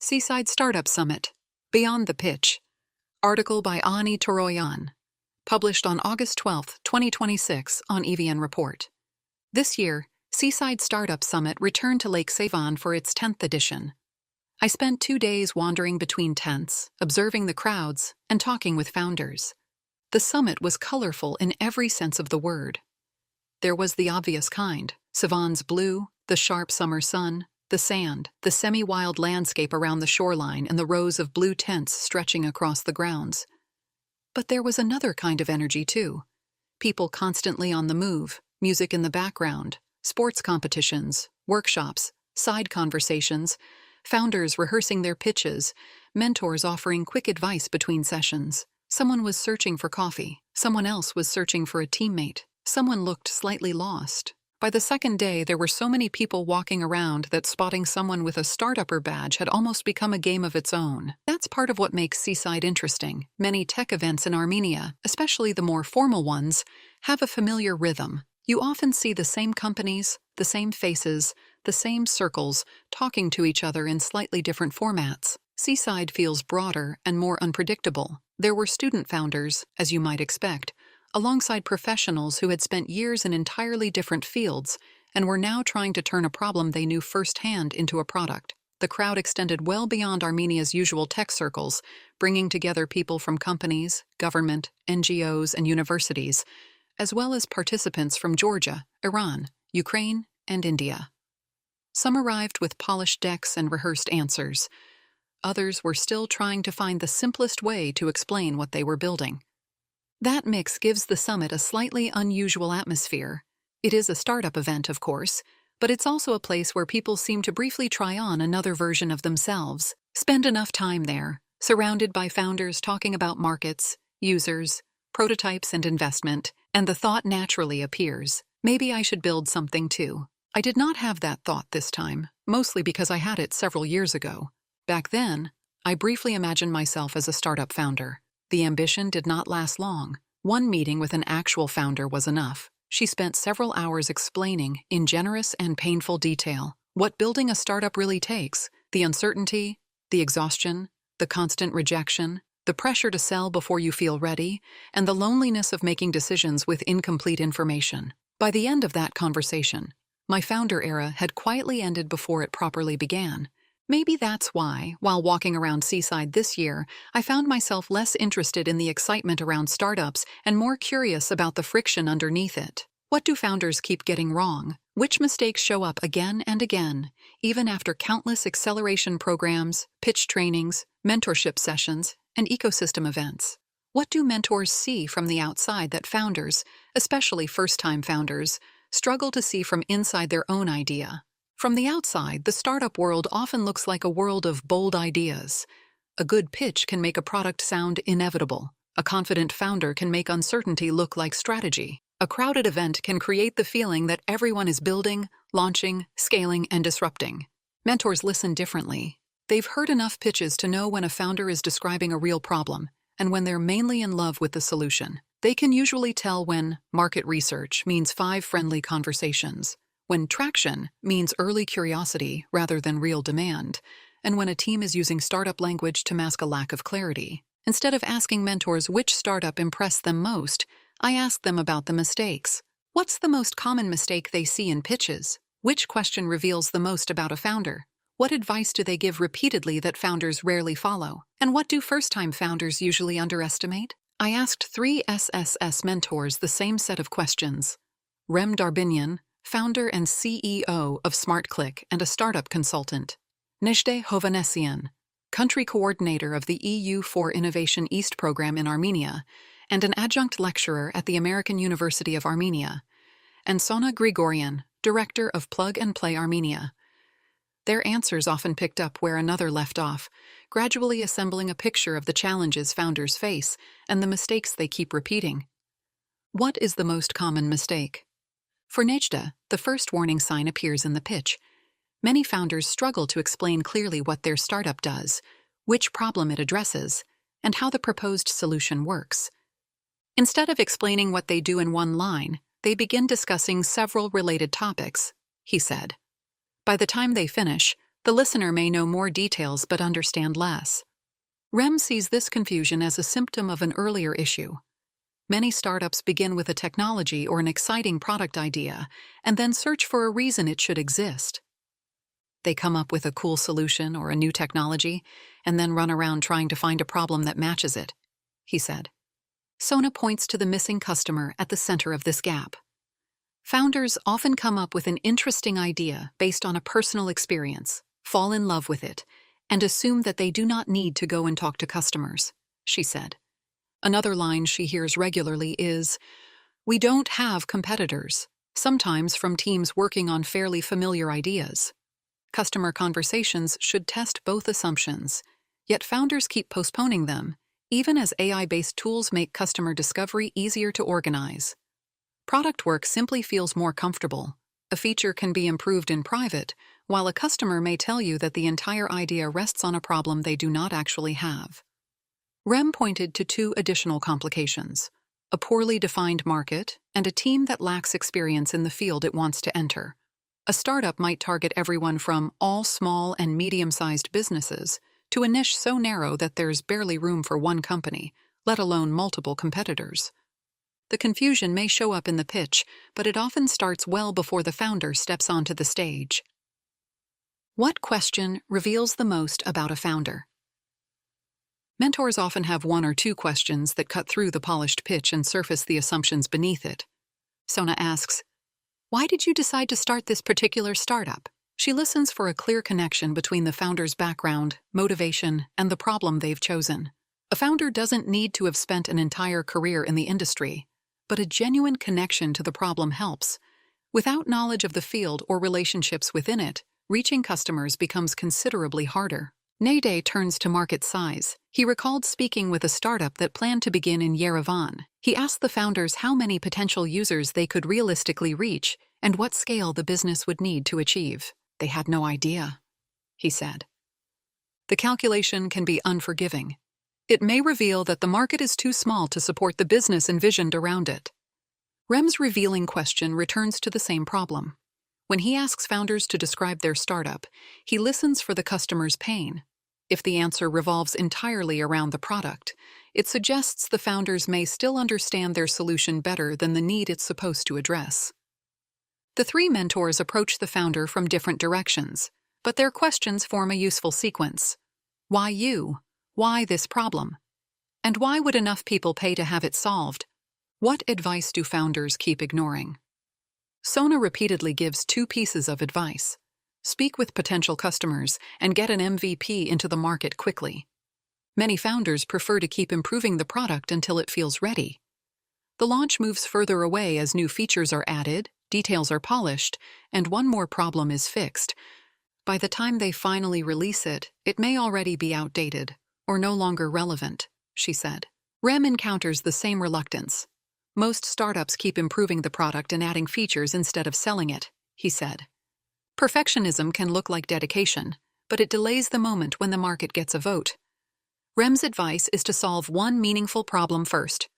Seaside Startup Summit. Beyond the Pitch. Article by Ani Toroyan. Published on August 12, 2026 on EVN Report. This year, Seaside Startup Summit returned to Lake Sevan for its 10th edition. I spent 2 days wandering between tents, observing the crowds, and talking with founders. The summit was colorful in every sense of the word. There was the obvious kind: Sevan's blue, the sharp summer sun, the sand, the semi-wild landscape around the shoreline, and the rows of blue tents stretching across the grounds. But there was another kind of energy too. People constantly on the move, music in the background, sports competitions, workshops, side conversations, founders rehearsing their pitches, mentors offering quick advice between sessions. Someone was searching for coffee, someone else was searching for a teammate, someone looked slightly lost. By the second day, there were so many people walking around that spotting someone with a startupper badge had almost become a game of its own. That's part of what makes Seaside interesting. Many tech events in Armenia, especially the more formal ones, have a familiar rhythm. You often see the same companies, the same faces, the same circles, talking to each other in slightly different formats. Seaside feels broader and more unpredictable. There were student founders, as you might expect, alongside professionals who had spent years in entirely different fields and were now trying to turn a problem they knew firsthand into a product. The crowd extended well beyond Armenia's usual tech circles, bringing together people from companies, government, NGOs, and universities, as well as participants from Georgia, Iran, Ukraine, and India. Some arrived with polished decks and rehearsed answers. Others were still trying to find the simplest way to explain what they were building. That mix gives the summit a slightly unusual atmosphere. It is a startup event, of course, but it's also a place where people seem to briefly try on another version of themselves. Spend enough time there, surrounded by founders talking about markets, users, prototypes, and investment, and the thought naturally appears, maybe I should build something too. I did not have that thought this time, mostly because I had it several years ago. Back then, I briefly imagined myself as a startup founder. The ambition did not last long. One meeting with an actual founder was enough. She spent several hours explaining, in generous and painful detail, what building a startup really takes: the uncertainty, the exhaustion, the constant rejection, the pressure to sell before you feel ready, and the loneliness of making decisions with incomplete information. By the end of that conversation, my founder era had quietly ended before it properly began. Maybe that's why, while walking around Seaside this year, I found myself less interested in the excitement around startups and more curious about the friction underneath it. What do founders keep getting wrong? Which mistakes show up again and again, even after countless acceleration programs, pitch trainings, mentorship sessions, and ecosystem events? What do mentors see from the outside that founders, especially first-time founders, struggle to see from inside their own idea? From the outside, the startup world often looks like a world of bold ideas. A good pitch can make a product sound inevitable. A confident founder can make uncertainty look like strategy. A crowded event can create the feeling that everyone is building, launching, scaling, and disrupting. Mentors listen differently. They've heard enough pitches to know when a founder is describing a real problem and when they're mainly in love with the solution. They can usually tell when market research means 5 friendly conversations, when traction means early curiosity rather than real demand, and when a team is using startup language to mask a lack of clarity. Instead of asking mentors which startup impressed them most, I asked them about the mistakes. What's the most common mistake they see in pitches? Which question reveals the most about a founder? What advice do they give repeatedly that founders rarely follow? And what do first-time founders usually underestimate? I asked 3 SSS mentors the same set of questions. Rem Darbinian, founder and CEO of SmartClick and a startup consultant; Nejde Hovanesian, country coordinator of the EU for Innovation East program in Armenia, and an adjunct lecturer at the American University of Armenia; and Sona Grigorian, director of Plug and Play Armenia. Their answers often picked up where another left off, gradually assembling a picture of the challenges founders face and the mistakes they keep repeating. What is the most common mistake? For Nejda, the first warning sign appears in the pitch. Many founders struggle to explain clearly what their startup does, which problem it addresses, and how the proposed solution works. Instead of explaining what they do in one line, they begin discussing several related topics, he said. By the time they finish, The listener may know more details but understand less. Rem sees this confusion as a symptom of an earlier issue. Many startups begin with a technology or an exciting product idea and then search for a reason it should exist. They come up with a cool solution or a new technology and then run around trying to find a problem that matches it, he said. Sona points to the missing customer at the center of this gap. Founders often come up with an interesting idea based on a personal experience, fall in love with it, and assume that they do not need to go and talk to customers, she said. Another line she hears regularly is, "We don't have competitors," sometimes from teams working on fairly familiar ideas. Customer conversations should test both assumptions, yet founders keep postponing them, even as AI-based tools make customer discovery easier to organize. Product work simply feels more comfortable. A feature can be improved in private, while a customer may tell you that the entire idea rests on a problem they do not actually have. Rem pointed to two additional complications: a poorly defined market and a team that lacks experience in the field it wants to enter. A startup might target everyone from all small and medium-sized businesses to a niche so narrow that there's barely room for one company, let alone multiple competitors. The confusion may show up in the pitch, but it often starts well before the founder steps onto the stage. What question reveals the most about a founder? Mentors often have one or two questions that cut through the polished pitch and surface the assumptions beneath it. Sona asks, "Why did you decide to start this particular startup?" She listens for a clear connection between the founder's background, motivation, and the problem they've chosen. A founder doesn't need to have spent an entire career in the industry, but a genuine connection to the problem helps. Without knowledge of the field or relationships within it, reaching customers becomes considerably harder. Nade turns to market size. He recalled speaking with a startup that planned to begin in Yerevan. He asked the founders how many potential users they could realistically reach and what scale the business would need to achieve. They had no idea, he said. The calculation can be unforgiving. It may reveal that the market is too small to support the business envisioned around it. Rem's revealing question returns to the same problem. When he asks founders to describe their startup, he listens for the customer's pain. If the answer revolves entirely around the product, it suggests the founders may still understand their solution better than the need it's supposed to address. The three mentors approach the founder from different directions, but their questions form a useful sequence. Why you? Why this problem? And why would enough people pay to have it solved? What advice do founders keep ignoring? Sona repeatedly gives two pieces of advice. Speak with potential customers and get an MVP into the market quickly. Many founders prefer to keep improving the product until it feels ready. The launch moves further away as new features are added, details are polished, and one more problem is fixed. By the time they finally release it, it may already be outdated or no longer relevant, she said. Rem encounters the same reluctance. Most startups keep improving the product and adding features instead of selling it, he said. Perfectionism can look like dedication, but it delays the moment when the market gets a vote. Rem's advice is to solve one meaningful problem first.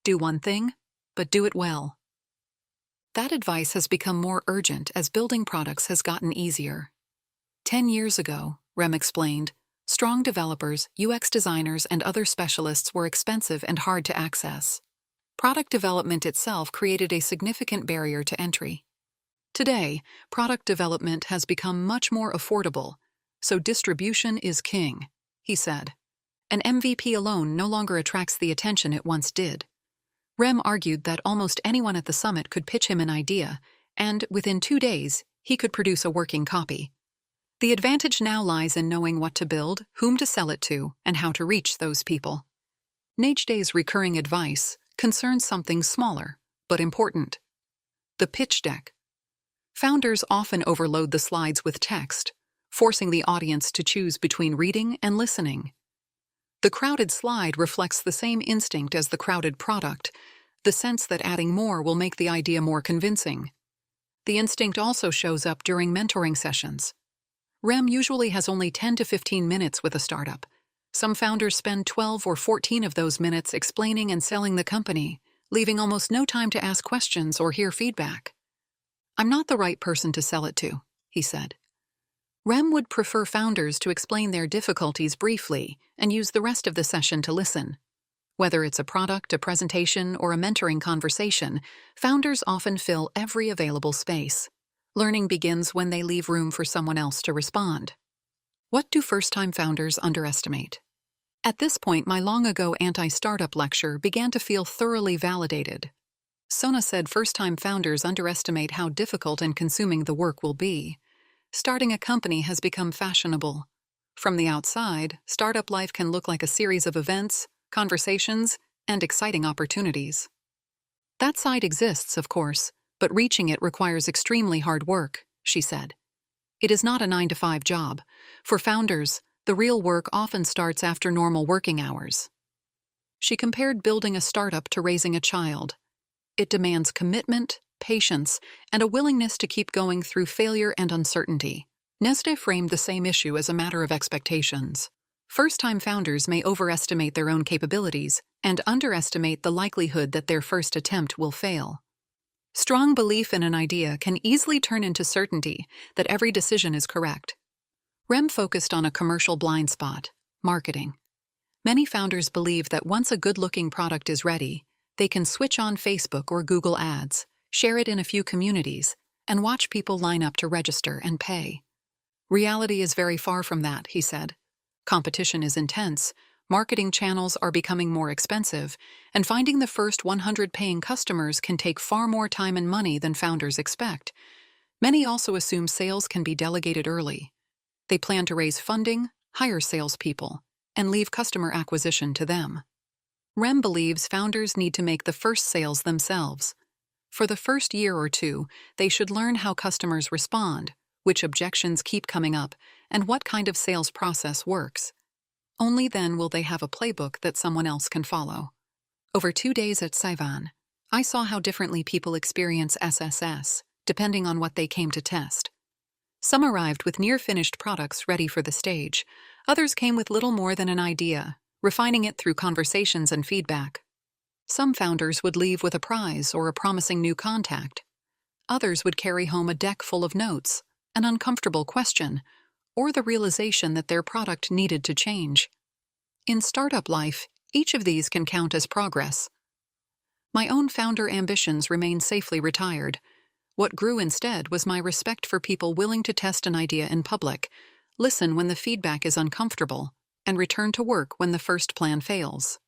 Do one thing, but do it well. That advice has become more urgent as building products has gotten easier. 10 years ago, Rem explained, strong developers, UX designers, and other specialists were expensive and hard to access. Product development itself created a significant barrier to entry. Today, product development has become much more affordable, so distribution is king, he said. An MVP alone no longer attracts the attention it once did. Rem argued that almost anyone at the summit could pitch him an idea, and within 2 days, he could produce a working copy. The advantage now lies in knowing what to build, whom to sell it to, and how to reach those people. Najde's recurring advice concerns something smaller, but important: the pitch deck. Founders often overload the slides with text, forcing the audience to choose between reading and listening. The crowded slide reflects the same instinct as the crowded product, the sense that adding more will make the idea more convincing. The instinct also shows up during mentoring sessions. Rem usually has only 10 to 15 minutes with a startup. Some founders spend 12 or 14 of those minutes explaining and selling the company, leaving almost no time to ask questions or hear feedback. "I'm not the right person to sell it to," he said. Rem would prefer founders to explain their difficulties briefly and use the rest of the session to listen. Whether it's a product, a presentation, or a mentoring conversation, founders often fill every available space. Learning begins when they leave room for someone else to respond. What do first-time founders underestimate? At this point, my long-ago anti-startup lecture began to feel thoroughly validated. Sona said first-time founders underestimate how difficult and consuming the work will be. Starting a company has become fashionable. From the outside, startup life can look like a series of events, conversations, and exciting opportunities. That side exists, of course, but reaching it requires extremely hard work, she said. It is not a 9-to-5 job. For founders, the real work often starts after normal working hours. She compared building a startup to raising a child. It demands commitment, patience, and a willingness to keep going through failure and uncertainty. Nestle framed the same issue as a matter of expectations. First-time founders may overestimate their own capabilities and underestimate the likelihood that their first attempt will fail. Strong belief in an idea can easily turn into certainty that every decision is correct. Rem focused on a commercial blind spot: marketing. Many founders believe that once a good-looking product is ready, they can switch on Facebook or Google Ads, share it in a few communities, and watch people line up to register and pay. Reality is very far from that, he said. Competition is intense, marketing channels are becoming more expensive, and finding the first 100 paying customers can take far more time and money than founders expect. Many also assume sales can be delegated early. They plan to raise funding, hire salespeople, and leave customer acquisition to them. Rem believes founders need to make the first sales themselves. For the first year or two, they should learn how customers respond, which objections keep coming up, and what kind of sales process works. Only then will they have a playbook that someone else can follow. Over 2 days at Sevan, I saw how differently people experience SSS, depending on what they came to test. Some arrived with near-finished products ready for the stage. Others came with little more than an idea, refining it through conversations and feedback. Some founders would leave with a prize or a promising new contact. Others would carry home a deck full of notes, an uncomfortable question, or the realization that their product needed to change. In startup life, each of these can count as progress. My own founder ambitions remain safely retired. What grew instead was my respect for people willing to test an idea in public, listen when the feedback is uncomfortable, and return to work when the first plan fails.